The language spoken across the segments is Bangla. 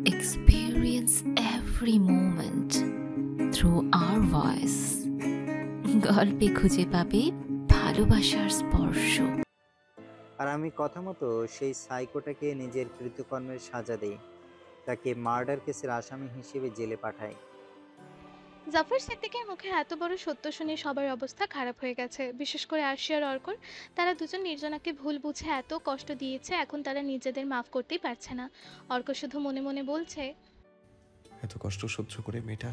experience every moment through our voice. গল্পে খুঁজে পাবে ভালোবাসার স্পর্শ। আর আমি কথা মতো সেই সাইকোটাকে নিজের কৃতকর্মের সাজা দেই, তাকে মার্ডার কেসের আসামি হিসেবে জেলে পাঠাই। জাফর সিদ্দিকের মুখে এত বড় সত্য শুনে সবার অবস্থা খারাপ হয়ে গেছে, বিশেষ করে আরশি আর অর্কর। তারা দুজন নির্জনাকে ভুল বুঝে এত কষ্ট দিয়েছে, এখন তারা নিজেদের মাফ করতেই পারছে না। অর্ক শুধু মনে মনে বলছে, এত কষ্ট সহ্য করে মেয়েটা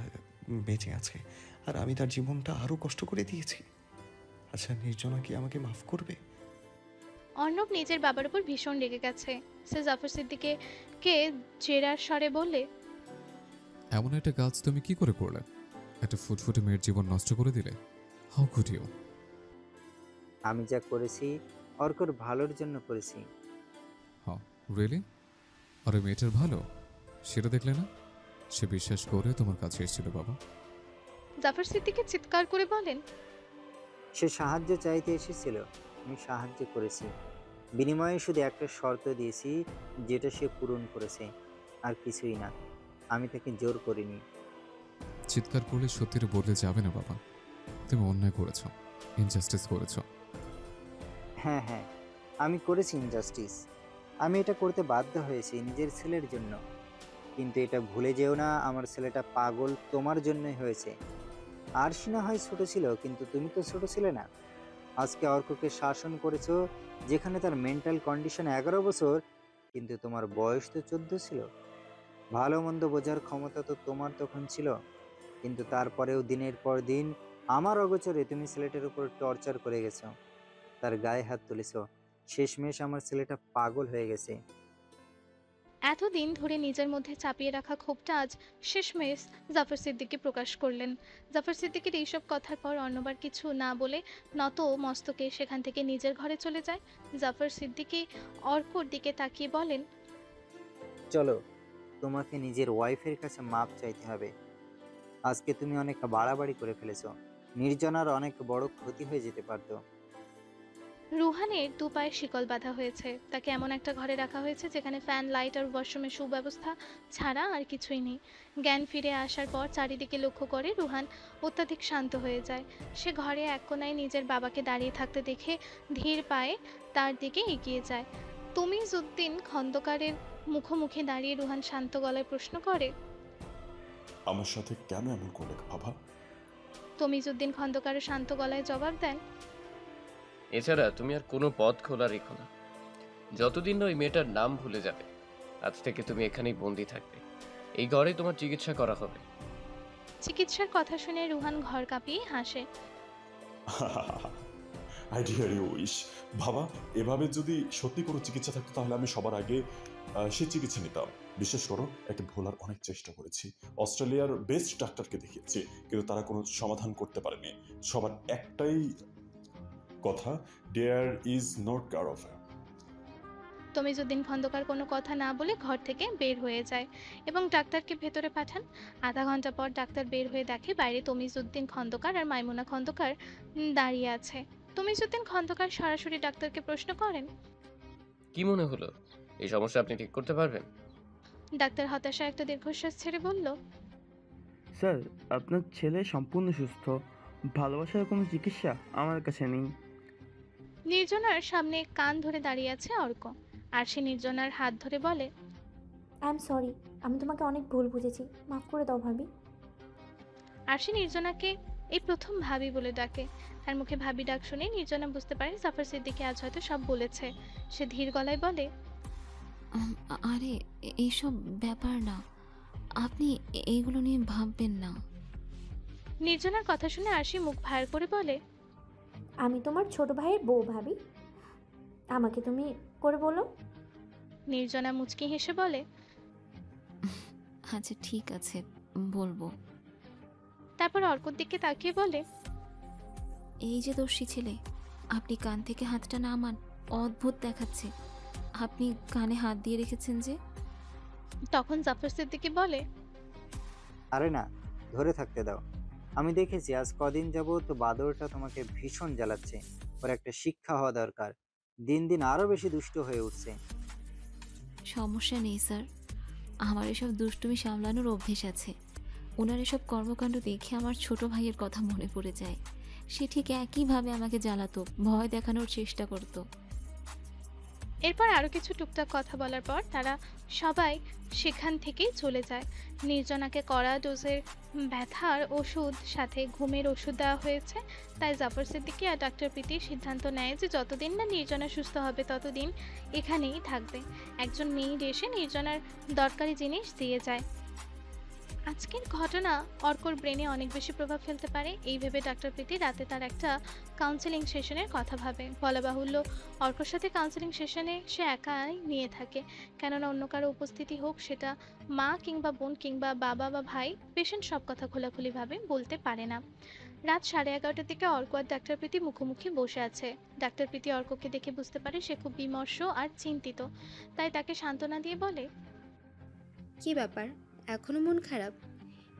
বেঁচে আছে, আর আমি তার জীবনটা আরও কষ্ট করে দিয়েছি। আচ্ছা, নির্জনা কি আমাকে মাফ করবে? অর্ণব নিজের বাবার উপর ভীষণ রেগে গেছে। সে জাফর সিদ্দিকে কে জেরার স্বরে বললে, এমন একটা কাজ তুমি কি করে করলে? একটা ফুটফুটে মেয়ের জীবন নষ্ট করে দিলে। How could you? আমি যা করেছি অর্কর ভালোর জন্য করেছি। হ্যাঁ, রিয়েলি? আর ওই মেয়েটার ভালো সেটা দেখলে না? সে বিশ্বাস করে তোমার কাছে এসেছিল বাবা। জাফর সিদ্দিকে চিৎকার করে বলেন, সে সাহায্য চাইতে এসেছিল, আমি সাহায্য করেছি। বিনিময়ে শুধু একটা শর্ত দিয়েছি, যেটা সে পূরণ করেছে, আর কিছুই না। আমি তাকে জোর করিনি। চিৎকার করলে সত্যিটা বদলে যাবে না বাবা। তুমি অন্যায় করেছ, ইনজাস্টিস করেছ। হ্যাঁ হ্যাঁ, আমি করেছি ইনজাস্টিস। আমি এটা করতে বাধ্য হয়েছি নিজের ছেলের জন্য। কিন্তু এটা ভুলে যেও না, আমার ছেলেটা পাগল তোমার জন্যই হয়েছে। আর সে না হয় ছোট ছিল, কিন্তু তুমি তো ছোট ছিলে না। আজকে অর্ককে শাসন করেছো, যেখানে তার মেন্টাল কন্ডিশন 11 বছর, কিন্তু তোমার বয়স তো 14 ছিল। ভালো মন্দ বোঝার ক্ষমতা তো তোমার তখন ছিল, কিন্তু তারপরেও দিনের পর দিন আমার অগোচরে তুমি ছেলেটার উপর টর্চার করে গেছো, তার গায়ে হাত তুলেছো। শেষমেশ আমার ছেলেটা পাগল হয়ে গেছে। এতদিন ধরে নিজের মধ্যে চাপিয়ে রাখা ক্ষোভটা আজ শেষমেশ জাফর সিদ্দিকী প্রকাশ করলেন। জাফর সিদ্দিকের এইসব কথার পর অন্যবার কিছু না বলে নত মস্তকে সেখান থেকে নিজের ঘরে চলে যায়। জাফর সিদ্দিকী অর্কর দিকে তাকিয়ে বলেন, চলো, তোমাকে নিজের ওয়াইফের কাছে মাপ চাইতে হবে। আজকে তুমি অনেক বাড়াবাড়ি করে ফেলেছো। নির্জনার অনেক বড় ক্ষতি হয়ে যেতে পারতো। রুহানের দু পায়ে শিকল বাঁধা হয়েছে, তাকে এমন একটা ঘরে রাখা হয়েছে যেখানে ফ্যান, লাইট আর ওয়াশরুমের সুব্যবস্থা ছাড়া আর কিছুই নেই। জ্ঞান ফিরে আসার পর চারিদিকে লক্ষ্য করে রুহান অত্যাধিক শান্ত হয়ে যায়। সে ঘরে এক কোনায় নিজের বাবাকে দাঁড়িয়ে থাকতে দেখে ধীর পায়ে তার দিকে এগিয়ে যায়। তমিজউদ্দিন খন্দকারের মুখোমুখি দাঁড়িয়ে রুহান শান্ত গলায় প্রশ্ন করে, আমার সাথে কেন এমন করলে বাবা? তমিজউদ্দিন খন্দকারের শান্ত গলায় জবাব দেন, এছাড়া তুমি আর কোনো পথ খোলা রেখো না। যতদিন না ওই মেয়েটার নাম ভুলে যাবে, আজ থেকে তুমি এখানেই বন্দি থাকবে। এই ঘরে তোমার চিকিৎসা করা হবে। চিকিৎসার কথা শুনে রুহান ঘর কাঁপিয়ে হাসে। I dear you wish. বাবা, এভাবে যদি সত্যি কোনো চিকিৎসা থাকতো তাহলে আমি সবার আগে সেই চিকিৎসা নিতাম। বিশ্বাস করো, একে ভোলার অনেক চেষ্টা করেছি, অস্ট্রেলিয়ার বেস্ট ডাক্তারকে দেখিয়েছি, কিন্তু তারা কোনো সমাধান করতে পারেনি। সবার একটাই কথা, there is not car of. Tamizuddin Khandakar কোনো কথা না বলে ঘর থেকে বের হয়ে যায় এবং ডাক্তারকে ভেতরে পাঠান। আধা ঘন্টা পর ডাক্তার বের হয়ে দেখে বাইরে তমিজউদ্দিন খন্দকার আর মাইমুনা খন্দকার দাঁড়িয়ে আছে। তমিজউদ্দিন খন্দকার সরাসরি ডাক্তারকে প্রশ্ন করেন, কি মনে হলো, এই সমস্যা আপনি ঠিক করতে পারবেন? ডাক্তার হতাশা একটা দীর্ঘশ্বাস ছেড়ে বলল, স্যার, আপনার ছেলে সম্পূর্ণ সুস্থ। ভালোবাসার কোনো চিকিৎসা আমার কাছে নেই। নির্জনার সামনে কান ধরে দাঁড়িয়ে আছে অর্ক, আর সে নির্জনার হাত ধরে বলে, আই এম সরি, আমি তোমাকে অনেক ভুল বুঝেছি, মাফ করে দাও ভাবি। আর সে নির্জনাকে এই প্রথম ভাবি বলে ডাকে। তার মুখে ভাবি ডাক শুনে নির্জনা বুঝতে পারে জাফর সিদ্দিকী আজ হয়তো সব বলেছে। সে ধীর গলায় বলে, আরে এইসব ব্যাপার না, আপনি এইগুলো নিয়ে ভাববেন না। নির্জনার কথা শুনে আরশি মুখ ভার করে বলে, আমি তোমার ছোট ভাইয়ের বউ ভাবি, আমাকে তুমি করে বলো। নির্জনা মুচকি হেসে বলে, আচ্ছা ঠিক আছে, বলবো। তারপর অর্কর দিকে তাকিয়ে বলে, এই যে দোষী ছেলে, আপনি কান থেকে হাতটা নামান, অদ্ভুত দেখাচ্ছে। আপনি কানে হাত দিয়ে রেখেছেন যে? তখন জাফর সিদ্দিকী বলে, আরে না, ধরে থাকতে দাও। আমি দেখেছি আজ কদিন যাবত বাদরটা তোমাকে ভীষণ জ্বালাচ্ছে। ওর একটা শিক্ষা হওয়া দরকার। দিন দিন আরো বেশি দুষ্ট হয়ে উঠছে। সমস্যা নেই স্যার, আমার এসব দুষ্টুমি সামলানোর অভ্যেস আছে। ওনার এসব কর্মকাণ্ড দেখে আমার ছোট ভাইয়ের কথা মনে পড়ে যায়। সে ঠিক একইভাবে আমাকে জ্বালাতো, ভয় দেখানোর চেষ্টা করতো। এরপর আরও কিছু টুকটাক কথা বলার পর তারা সবাই সেখান থেকেই চলে যায়। নির্জনাকে কড়া ডোজের ব্যথার ওষুধ সাথে ঘুমের ওষুধ দেওয়া হয়েছে। তাই জাফর সিদ্দিকী আর ডাক্তার প্রীতি সিদ্ধান্ত নেয় যে যতদিন না নির্জনা সুস্থ হবে ততদিন এখানেই থাকবে। একজন মেয়েড এসে নির্জনার দরকারি জিনিস দিয়ে যায়। আজকের ঘটনা অর্কর ব্রেনে অনেক বেশি প্রভাব ফেলতে পারে এই ভেবে ডাক্তার প্রীতি রাতে তার একটা কাউন্সেলিং সেশনের কথা ভাবে। বলা বাহুল্য, অর্কর সাথে কাউন্সেলিং সেশনে সে একাই নিয়ে থাকে, কেননা অন্য কারো উপস্থিতি হোক, সেটা মা কিংবা বোন কিংবা বাবা বা ভাই, পেশেন্ট সব কথা খোলাখুলিভাবে বলতে পারে না। রাত 11:30টার দিকে অর্ক আর ডাক্তার প্রীতি মুখোমুখি বসে আছে। ডাক্তার প্রীতি অর্ককে দেখে বুঝতে পারে সে খুব বিমর্ষ আর চিন্তিত, তাই তাকে সান্ত্বনা দিয়ে বলে, কি ব্যাপার, এখনো মন খারাপ?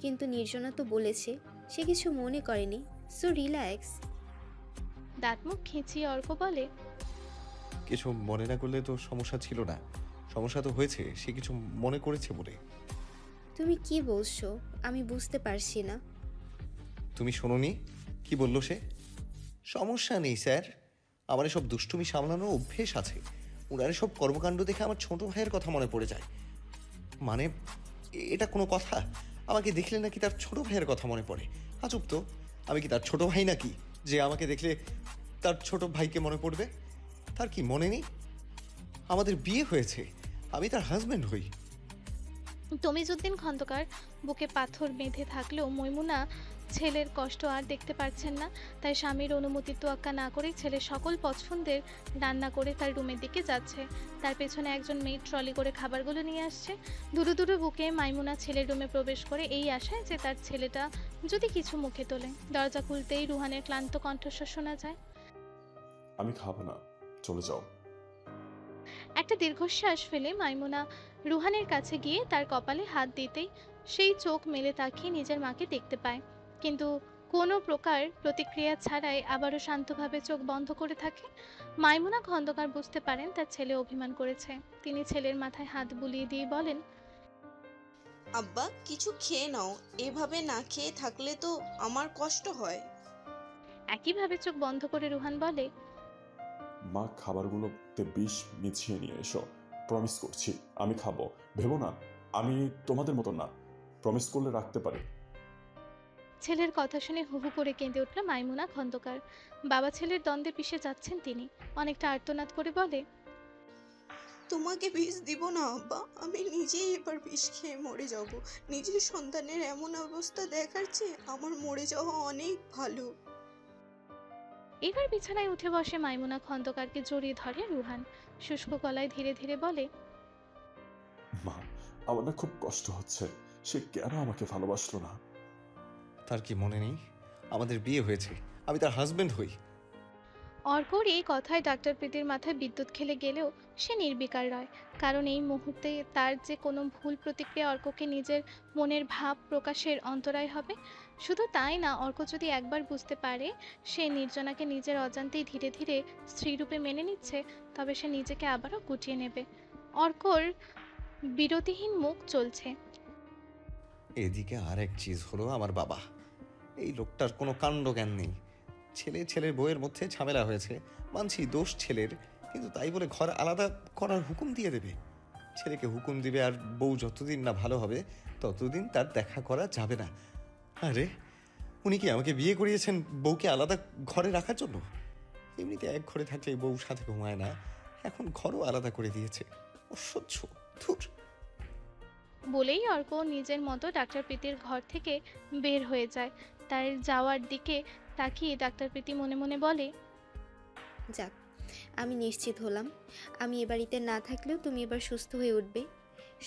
কিন্তু নির্জনা তো বলেছে সে কিছু মনে করেনি, সো রিল্যাক্স। দাঁত মুখ খিঁচিয়ে অর্ক বলে, কিছু মনে না করলে তো সমস্যা ছিল না। সমস্যা তো হয়েছে, সে কিছু মনে করেছে বলে। তুমি কি বলছো আমি বুঝতে পারছি না। তুমি শোনোনি কি বললো সে? সমস্যা নেই স্যার, আমার এসব দুষ্টুমি সামলানোর অভ্যেস আছে। ওনার এসব কর্মকাণ্ড দেখে আমার ছোট ভাইয়ের কথা মনে পড়ে যায়। মানে এটা কোনো কথা? আমাকে দেখলে নাকি তার ছোট ভাইয়ের কথা মনে পড়ে? আজব তো, আমি কি তার ছোট ভাই নাকি যে আমাকে দেখলে তার ছোট ভাইকে মনে পড়বে? তার কি মনে নেই আমাদের বিয়ে হয়েছে, আমি তার হাজব্যান্ড হই? তমিজউদ্দিন খন্দকার বুকে পাথর বেঁধে থাকলেও মৈমুনা ছেলের কষ্ট আর দেখতে পারছেন না। তাই স্বামীর অনুমতির তোয়াক্কা না করেই ছেলের সকল পছন্দের রান্না করে তার রুমের দিকে যাচ্ছে। তার পেছনে একজন মেয়ে ট্রলি করে খাবারগুলো নিয়ে আসছে। দূরে দূরে বুকে মাইমুনা ছেলের রুমে প্রবেশ করে এই আশায় যে তার ছেলেটা যদি কিছু মুখে তোলে। দরজা খুলতেই রুহানের ক্লান্ত কণ্ঠস্বর শোনা যায়, আমি খাবো না, চলে যাও। একটা দীর্ঘশ্বাস ফেলে মাইমুনা রুহানের কাছে গিয়ে তার কপালে হাত দিতেই সেই চোখ মেলে তাকিয়ে নিজের মাকে দেখতে পায়, কিন্তু কোনো প্রকার প্রতিক্রিয়া ছাড়াই আবারও শান্তভাবে চোখ বন্ধ করে থাকে। মাইমুনা খন্দকার বুঝতে পারেন তার ছেলে অভিমান করেছে। তিনি ছেলের মাথায় হাত বুলিয়ে দিয়ে বলেন, আব্বা কিছু খেয়ে নাও, এভাবে না খেয়ে থাকলে তো আমার কষ্ট হয়। একইভাবে চোখ বন্ধ করে রুহান বলে, মা খাবারগুলোতে বিষ মিছিয়ে নিয়ে এসো, প্রমিস করছি আমি খাবো। ভেবো না আমি তোমাদের মতো না, প্রমিস করলে রাখতে পারি। ছেলের কথা শুনে হু হু করে কেঁদে উঠল মাইমুনা খন্দকার। বাবা ছেলের দ্বন্দ্বে পিষে যাচ্ছেন তিনি। অনেকটা আর্তনাদ করে বলে, তোমাকে বিষ দিব না আব্বা, আমি নিজেই এবার বিষ খেয়ে মরে যাব। নিজের সন্তানের এমন অবস্থা দেখার চেয়ে আমার মরে যাওয়া অনেক ভালো। এবার বিছানায় উঠে বসে মাইমুনা খন্দকারকে জড়িয়ে ধরে রুহান। শুষ্ক গলায় ধীরে ধীরে বলে, মা আমার না খুব কষ্ট হচ্ছে, সে কেন আমাকে ভালোবাসলো না? তার কি মনে নেই আমাদের বিয়ে হয়েছে, আমি তার হাজব্যান্ড হই? অর্কর এই কথায় ডাক্তার প্রীতির মাথায় বিদ্যুৎ খেলে গেলেও সে নির্বিকার রয়, কারণ এই মুহূর্তে তার যে কোনো ভুল প্রতিক্রিয়া অর্ককে নিজের মনের ভাব প্রকাশের অন্তরায় হবে। শুধু তাই না, অর্ক যদি একবার বুঝতে পারে সে নির্জনাকে নিজের অজান্তেই ধীরে ধীরে স্ত্রীরূপে মেনে নিচ্ছে, তবে সে নিজেকে আবারও গুটিয়ে নেবে। অর্কর বিরতিহীন মুখ চলছে। এদিকে আরেক চিজ হলো আমার বাবা। এই লোকটার কোনো কাণ্ড জ্ঞান নেই। ছেলের বউয়ের মধ্যে ঝামেলা হয়েছে, মানছি দোষ ছেলের, কিন্তু তাই বলে ঘর আলাদা করার হুকুম দিয়ে দেবে? ছেলেকে হুকুম দিবে আর বউ যতদিন না ভালো হবে ততদিন তার দেখা করা যাবে না। আরে উনি কি আমাকে বিয়ে করিয়েছেন বউকে আলাদা ঘরে রাখার জন্য? এমনিতে এক ঘরে থাকলে বউ সাথে ঘুমায় না, এখন ঘরও আলাদা করে দিয়েছে। অসহ্য, ধুর। বলেই অর্ক নিজের মতো ডাক্তার প্রীতির ঘর থেকে বের হয়ে যায়। তার যাওয়ার দিকে তাকিয়ে ডাক্তার প্রীতি মনে মনে বলে, যাক, আমি নিশ্চিত হলাম আমি এ বাড়িতে না থাকলেও তুমি এবার সুস্থ হয়ে উঠবে।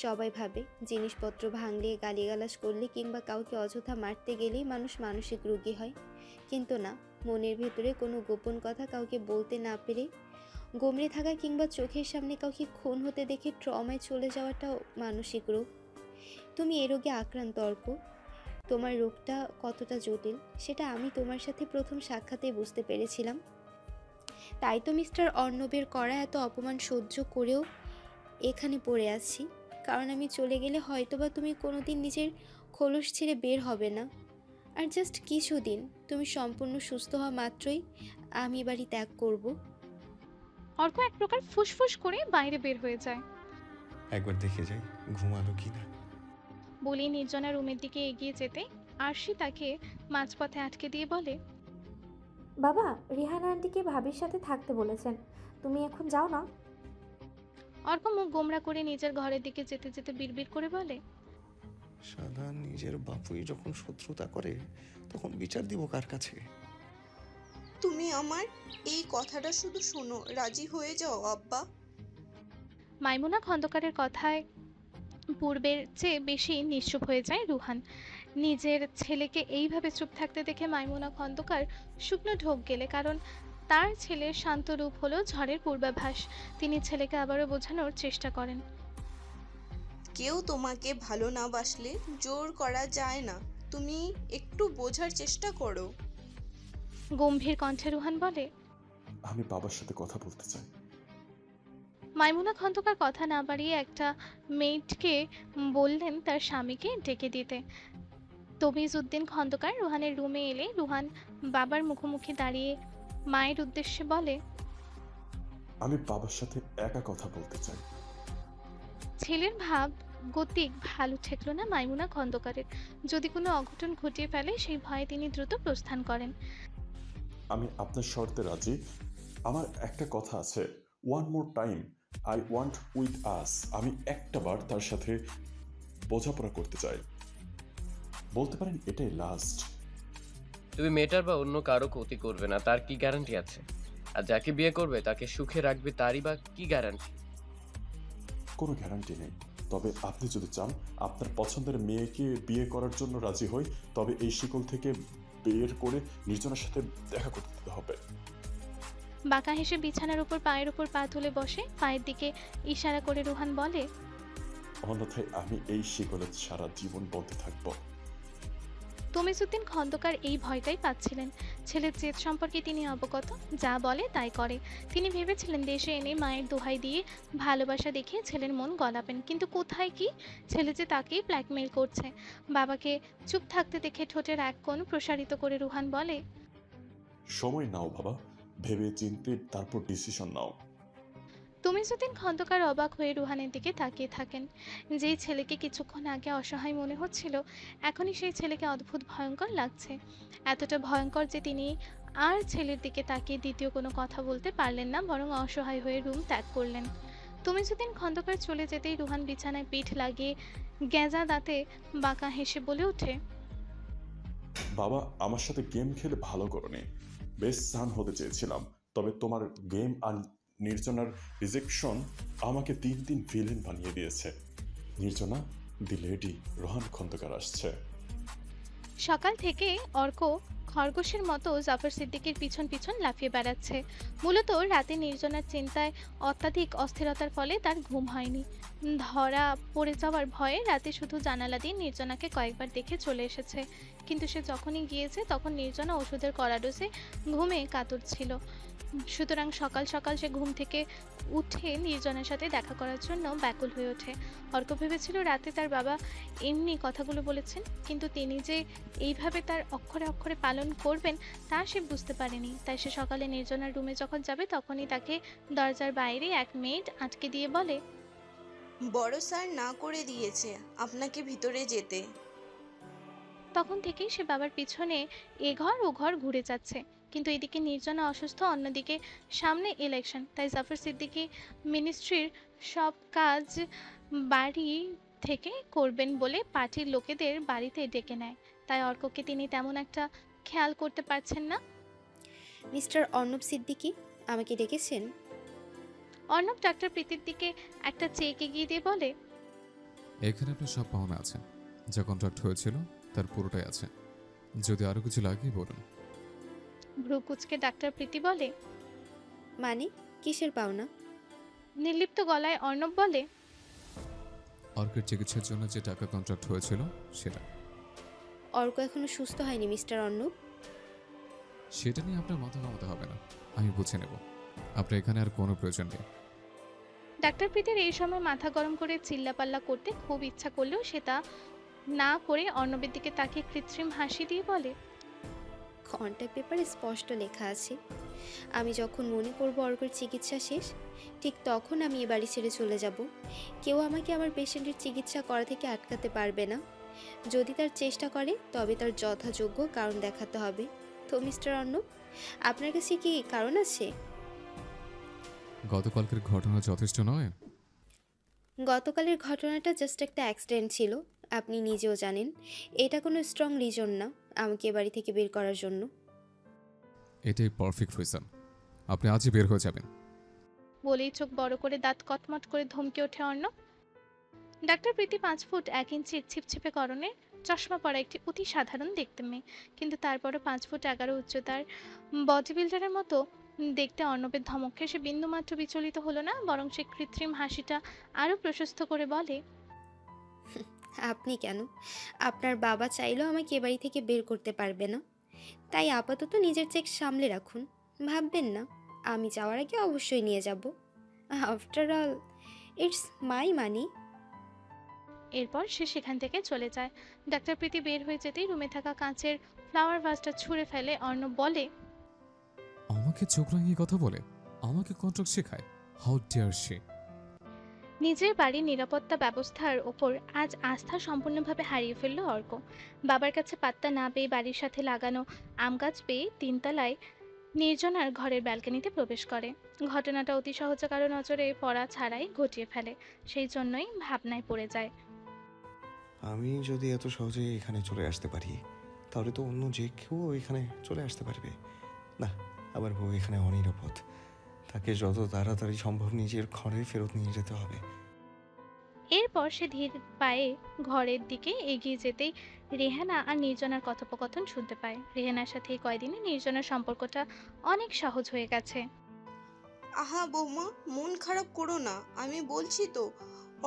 সবাই ভাবে জিনিসপত্র ভাঙলে, গালিগালাজ করলে কিংবা কাউকে অযথা মারতে গেলেই মানুষ মানসিক রোগী হয়, কিন্তু না, মনের ভেতরে কোনো গোপন কথা কাউকে বলতে না পেরে গোমড়ে থাকা কিংবা চোখের সামনে কাউকে খুন হতে দেখে ট্রমায় চলে যাওয়াটাও মানসিক রোগ। তুমি এ রোগে আক্রান্ত অর্ক। তোমার রোগটা কতটা জটিল সেটা আমি তোমার সাথে প্রথম সাক্ষাতেই বুঝতে পেরেছিলাম। তাই তো মিস্টার অর্ণবের করা এত অপমান সহ্য করেও এখানে পড়ে আছি, কারণ আমি চলে গেলে হয়তোবা তুমি কোনোদিন নিজের খোলস ছেড়ে বের হবে না। আর জাস্ট কিছুদিন, তুমি সম্পূর্ণ সুস্থ হওয়া মাত্রই আমি এ বাড়ি ত্যাগ করব। অর্ক এক প্রকার ফুসফুস করে বাইরে বের হয়ে যায়। একবার দেখে যাই ঘুমালো কিনা। বলি নির্জনা রুমের দিকে এগিয়ে যেতে আরশি তাকে মাঝপথে আটকে দিয়ে বলে, বাবা, রিহানা আন্টিকে ভাবির সাথে থাকতে বলেছেন, তুমি এখন যাও না। অর্ক মুখ গোমরা করে নিজের ঘরের দিকে যেতে যেতে বিড়বিড় করে বলে, শালা নিজের বাপুই যখন শত্রুতা করে তখন বিচার দিব কার কাছে? তুমি আমার এই কথাটা শুধু শোনো, রাজি হয়ে যাও আব্বা। মাইমুনা খন্দকারের কথায় পূর্বের চেয়ে বেশি নিশ্চুপ হয়ে যায় রুহান। নিজের ছেলেকে এইভাবে চুপ থাকতে দেখে মাইমুনা খন্দকার শুকনো ঢোক গেলে, কারণ তার ছেলের শান্ত রূপ হলো ঝড়ের পূর্বাভাস। তিনি ছেলেকে আবারও বোঝানোর চেষ্টা করেন, কেউ তোমাকে ভালো না বাসলে জোর করা যায় না, তুমি একটু বোঝার চেষ্টা করো। গম্ভীর কণ্ঠে রুহান বলে, আমি বাবার সাথে কথা বলতে চাই। মাইমুনা খন্দকার কথা না বাড়িয়ে একটা মেয়েটকে বললেন তার স্বামীকে ডেকে দিতে। তমিজ উদ্দিন খন্দকার রুহানের রুমে এলে রুহান বাবার মুখোমুখি দাঁড়িয়ে মায়ের উদ্দেশ্যে বলে, আমি বাবার সাথে একা কথা বলতে চাই। ছেলের ভাব গতিক ভালো ঠেকলো না মাইমুনা খন্দকারের। যদি কোনো অঘটন ঘটিয়ে ফেলে সেই ভয়ে তিনি দ্রুত প্রস্থান করেন। আমি আপনার শর্তে রাজি। আমার একটা কথা আছে, one more time I want with us. আমি একটা বার তার সাথে বোঝাপড়া করতে চাই, বলতে পারেন এটাই লাস্ট। তুমি মেয়েটার বা অন্য কারো ক্ষতি করবে না, তার কি গ্যারান্টি আছে? আর যাকে বিয়ে করবে তাকে সুখে রাখবে, তারই বা কি গ্যারান্টি? কোনো গ্যারান্টি নেই, তবে আপনি যদি চান আপনার পছন্দের মেয়েকে বিয়ে করার জন্য রাজি হই, তবে এই শিকল থেকে বের করে নির্জনের সাথে দেখা করতে হবে। বাঁকা হেসে বিছানার উপর পায়ের উপর পা তুলে বসে পায়ের দিকে ইশারা করে রুহান বলে, অন্যথায় আমি এই শিকলে সারা জীবন বন্ধে থাকবো। তমিজউদ্দিন খন্দকার এই ভয়টাই পাচ্ছিলেন। ছেলের জেদ সম্পর্কে তিনি অবগত, যা বলে তাই করে। তিনি ভেবেছিলেন দেশে এনে মায়ের দোহাই দিয়ে ভালোবাসা দেখিয়ে ছেলের মন গলাবেন, কিন্তু কোথায় কি, ছেলে যে তাকেই ব্ল্যাকমেইল করছে। বাবাকে চুপ থাকতে দেখে ঠোঁটের এক কোণ প্রসারিত করে রুহান বলে, সময় নাও বাবা, ভেবে চিন্তে তারপর ডিসিশন নাও। তমিজউদ্দিন খন্দকার অবাক হয়ে রুহানের দিকে তাকিয়ে থাকেন। যেই ছেলেকে কিছুক্ষণ আগে অসহায় মনে হচ্ছিল, এখনই সেই ছেলেকে অদ্ভুত ভয়ঙ্কর লাগছে। এতটা ভয়ঙ্কর যে তিনি আর ছেলের দিকে তাকিয়ে দ্বিতীয় কোনো কথা বলতে পারলেন না, বরং অসহায় হয়ে রুম ত্যাগ করলেন। তমিজউদ্দিন খন্দকার চলে যেতেই রুহান বিছানায় পিঠ লাগিয়ে গেঁজা দাঁতে বাঁকা হেসে বলে ওঠে, বাবা, আমার সাথে গেম খেলে ভালো করনি। বেস্ট সান হতে চেয়েছিলাম, তবে তোমার গেম আর নির্জনার রিজেকশন আমাকে তিন ভিলেন বানিয়ে দিয়েছে। নির্জনা, দি লেডি রোহান খন্দকার আসছে। সকাল থেকে অর্ক খরগোশের মতো জাফর সিদ্দিকের পিছন পিছন লাফিয়ে বেড়াচ্ছে। মূলত রাতে নির্জনার চিন্তায় অত্যাধিক অস্থিরতার ফলে তার ঘুম হয়নি। ধরা পড়ে যাওয়ার ভয়ে রাতে শুধু জানালা দিয়ে নির্জনাকে কয়েকবার দেখে চলে এসেছে, কিন্তু সে যখনই গিয়েছে তখন নির্জনা ওষুধের কড়া ডোজে ঘুমে কাতর ছিল। সুতরাং সকাল সকাল সে ঘুম থেকে উঠে নির্জনের সাথে দেখা করার জন্য ব্যাকুল হয়ে ওঠে। অর্ক ভেবেছিল রাতে তার বাবা এমনি কথাগুলো বলেছেন, কিন্তু তিনি যে এইভাবে তার অক্ষরে অক্ষরে পালন করবেন তা সে বুঝতে পারেনি। তাই সে সকালে নির্জনার রুমে যখন যাবে তখনই তাকে দরজার বাইরে এক মেয়েট আটকে দিয়ে বলে, বড় স্যার না করে দিয়েছে আপনাকে ভিতরে যেতে। তখন থেকেই সে বাবার পিছনে এ ঘর ও ঘর ঘুরে যাচ্ছে। কিন্তু এদিকে নির্জনা অসুস্থ, অন্যদিকে সামনে ইলেকশন, তাই জাফর সিদ্দিকী মিনিস্ট্রির সব কাজ বাড়ি থেকে করবেন বলে পার্টির লোকেদের বাড়িতে ডেকে নেয়। তাই অর্ককে তিনি তেমন একটা খেয়াল করতে পারছেন না। মিস্টার অর্ণব সিদ্দিকী আমাকে ডেকেছেন? অর্ণব ডাক্তার প্রীতির দিকে একটা চেক এগিয়ে দিয়ে বলে, এখানে আপনার সব পাওনা আছে, যা কন্ট্রাক্ট হয়েছিল তার পুরোটাই আছে, যদি আরো কিছু লাগে বলুন। ভ্রু কুচকে ডাক্তার প্রীতি বলে, মানে কিসের পাওনা? নির্লিপ্ত গলায় অর্ণব বলে, অর্কের চিকিৎসার জন্য যে টাকা কন্ট্রাক্ট হয়েছিল সেটা। অর্ক এখনো সুস্থ হয়নি মিস্টার অর্ণব। সেটা নিয়ে আপনার মাথা ঘামাতে হবে না, আমি বুঝে নেব। আপনার এখানে আর কোনো প্রয়োজন নেই। ডাক্তার প্রীতির এই সময় মাথা গরম করে চিল্লাপাল্লা করতে খুব ইচ্ছা করলেও সে তা না করে অর্ণবের দিকে তাকিয়ে কৃত্রিম হাসি দিয়ে বলে, কন্ট্যাক্ট পেপারে স্পষ্ট লেখা আছে, আমি যখন মনে করব অর্কের চিকিৎসা শেষ, ঠিক তখন আমি এ বাড়ি ছেড়ে চলে যাব। কেউ আমাকে আমার পেশেন্টের চিকিৎসা করা থেকে আটকাতে পারবে না। যদি তার চেষ্টা করে তবে তার যথাযোগ্য কারণ দেখাতে হবে। তো মিস্টার অর্ণব, আপনার কাছে কি কারণ আছে? গতকালকের ঘটনা যথেষ্ট নয়? গতকালের ঘটনাটা জাস্ট একটা অ্যাক্সিডেন্ট ছিল, আপনি নিজেও জানেন। এটা কোনো স্ট্রং রিজন না আমাকে এ বাড়ি থেকে বের করার জন্য। এটাই পারফেক্ট রিজন। আপনি আজই বের হয়ে যাবেন। বলেই চোখ বড় করে দাঁত কটমট করে ধমকে ওঠে অর্ণব। ডাক্তার প্রীতি 5 ফুট 1 ইঞ্চির ছিপছিপে করণে চশমা পরা একটি অতি সাধারণ দেখতে মেয়ে, কিন্তু তারপরও 5 ফুট 11 উচ্চতার বডি বিল্ডারের মতো দেখতে অর্ণবের ধমকে সে বিন্দুমাত্র বিচলিত হলো না, বরং সে কৃত্রিম হাসিটা আরো প্রশস্ত করে বলে, আপনি কেন? আপনার বাবা চাইলেও আমাকে এ বাড়ি থেকে বের করতে পারবে না। তাই আপাতত নিজের চেক সামলে রাখুন, ভাববেন না। আমি যাওয়ার আগে অবশ্যই নিয়ে যাব। আফটার অল ইটস মাই মানি। এরপর সে সেখান থেকে চলে যায়। ডাক্তার প্রীতি বের হয়ে যেতেই রুমে থাকা কাঁচের ফ্লাওয়ার ভাসটা ছুঁড়ে ফেলে অর্ণব বলে, আমাকে চোখ রাঙিয়ে কথা বলে, আমাকে কন্ট্রাক্ট শেখায়। How dare she! নিজের বাড়ির নিরাপত্তা ব্যবস্থার ওপর আজ আস্থা সম্পূর্ণভাবে হারিয়ে ফেলল অর্ক। বাবার কাছে পাত্তা না পেয়ে বাড়ির সাথে লাগানো আম গাছ পেয়ে 3 তলায় নির্জনার ঘরের ব্যালকনিতে প্রবেশ করে। ঘটনাটা অতি সহজে কারো নজরে পড়া ছাড়াই ঘটিয়ে ফেলে, সেই জন্যই ভাবনায় পড়ে যায়। আমি যদি এত সহজে এখানে চলে আসতে পারি, তাহলে তো অন্য যে কেউ এখানে চলে আসতে পারবে না। আমার বউ এখানে অনিরাপদ, তাকে যত তাড়াতাড়ি সম্ভব নিজের ঘরে ফেরত নিয়ে যেতে হবে। এরপর সে ধীর পায়ে ঘরের দিকে এগিয়ে যেতেই রেহানা আর নির্জনার কথোপকথন শুনতে পায়। রেহানার সাথে এই কয়দিনে নির্জনার সম্পর্কটা অনেক সহজ হয়ে গেছে। আহা বৌমা, মন খারাপ করো না, আমি বলছি তো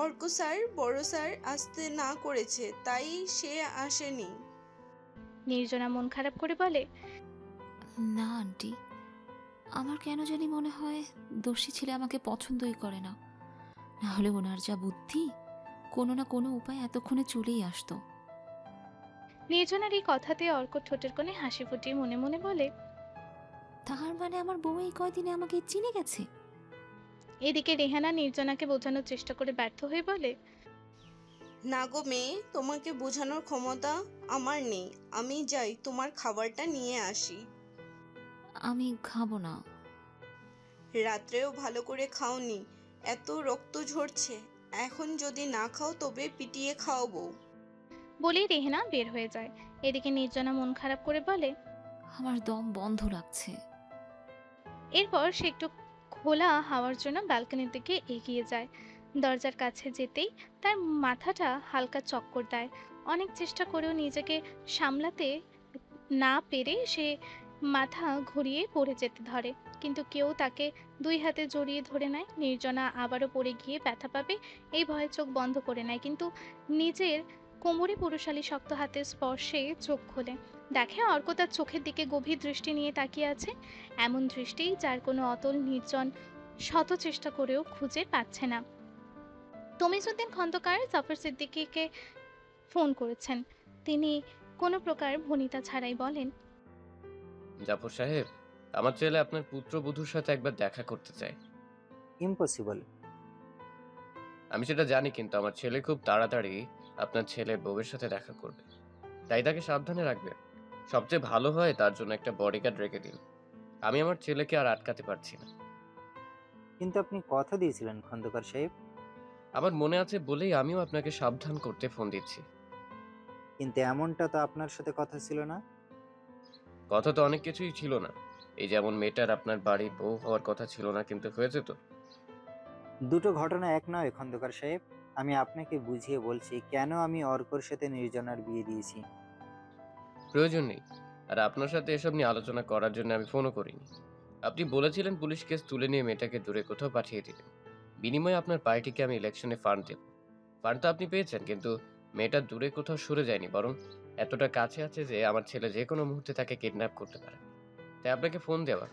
অর্ক স্যার বড় স্যার আসতে না করেছে, তাই সে আসেনি। নির্জনা মন খারাপ করে বলে, না আন্টি, আমার কেন জানি মনে হয় দোষী ছেলে আমাকে পছন্দই করে না। নাহলে ওনার যা বুদ্ধি, কোনো না কোনো উপায় এতক্ষণে চলেই আসতো। নির্জনার এই কথাতে অর্ক ঠোঁটের কোণে হাসি ফুটিয়ে মনে মনে বলে, তার মানে আমার বউ এই কয়দিনে আমাকে চিনে গেছে। এদিকে রেহানা নির্জনাকে বোঝানোর চেষ্টা করে ব্যর্থ হয়ে বলে, না গো মেয়ে, তোমাকে বোঝানোর ক্ষমতা আমার নেই। আমি যাই, তোমার খাবারটা নিয়ে আসি। আমি খাবো না। রাত্রেও ভালো করে খাওনি, এত রক্ত ঝরছে। এখন যদি না খাও তবে পিটিয়ে খাওয়াবো। বলেই রেহানা বের হয়ে যায়। এদিকে নির্জনা মন খারাপ করে বলে, আমার দম বন্ধ লাগছে। এরপর সে একটু খোলা হাওয়ার জন্য ব্যালকনির দিকে এগিয়ে যায়। দরজার কাছে যেতেই তার মাথাটা হালকা চক্কর দেয়। অনেক চেষ্টা করেও নিজেকে সামলাতে না পেরে সে মাথা ঘুরিয়ে পড়ে যেতে ধরে, কিন্তু কেউ তাকে 2 হাতে জড়িয়ে ধরে নেয়। নির্জনা আবারও পড়ে গিয়ে ব্যথা পাবে এই ভয়ে চোখ বন্ধ করে নেয়, কিন্তু নিজের কোমরে পুরুষালী শক্ত হাতের স্পর্শে চোখ খোলে। দেখে অর্ক তার চোখের দিকে গভীর দৃষ্টি নিয়ে তাকিয়ে আছে, এমন দৃষ্টি যার কোনো অতল নির্জন শত চেষ্টা করেও খুঁজে পাচ্ছে না। তমিজউদ্দিন খন্দকার জাফর সিদ্দিকীকে ফোন করেছেন। তিনি কোনো প্রকার ভনিতা ছাড়াই বলেন, জাফর সাহেব, আমার ছেলে আপনার পুত্রবধূর সাথে একবার দেখা করতে চায়। ইম্পসিবল। আমি সেটা জানি, কিন্তু আমার ছেলে খুব তাড়াতাড়ি আপনার ছেলের বউয়ের সাথে দেখা করবে, তাই তাকে সাবধানে রাখবেন। সবচেয়ে ভালো হয় তার জন্য একটা বডিগার্ড রেখে দিন। আমি আমার ছেলেকে আর আটকাতে পারছি না। কিন্তু আপনি কথা দিয়েছিলেন খন্দকার সাহেব। আমার মনে আছে বলেই আমিও আপনাকে সাবধান করতে ফোন দিচ্ছি। কিন্তু এমনটা তো আপনার সাথে কথা ছিল না। কথা তো অনেক কিছুই ছিল না, এই যেমন মেয়েটার আপনার বাড়ির বউ হওয়ার কথা ছিল না, কিন্তু হয়েছে তো। দুটো ঘটনা এক নয় খন্দকার সাহেব। আমি আপনাকে বুঝিয়ে বলছি কেন আমি অর্কর সাথে নির্জনার বিয়ে দিয়েছি। প্রয়োজন নেই, আর আপনার সাথে এসব নিয়ে আলোচনা করার জন্য আমি ফোনও করিনি। আপনি বলেছিলেন পুলিশ কেস তুলে নিয়ে মেয়েটাকে দূরে কোথাও পাঠিয়ে দিবেন, বিনিময়ে আপনার পার্টিকে আমি ইলেকশনে ফান্ড দেব। ফান্ড তো আপনি পেয়েছেন, কিন্তু মেয়েটা দূরে কোথাও সরে যায়নি, বরং এতটা কাছে আছে যে আমার ছেলে যে কোনো মুহূর্তে তাকে কিডন্যাপ করতে পারে। তাই আপনাকে ফোন দেওয়া।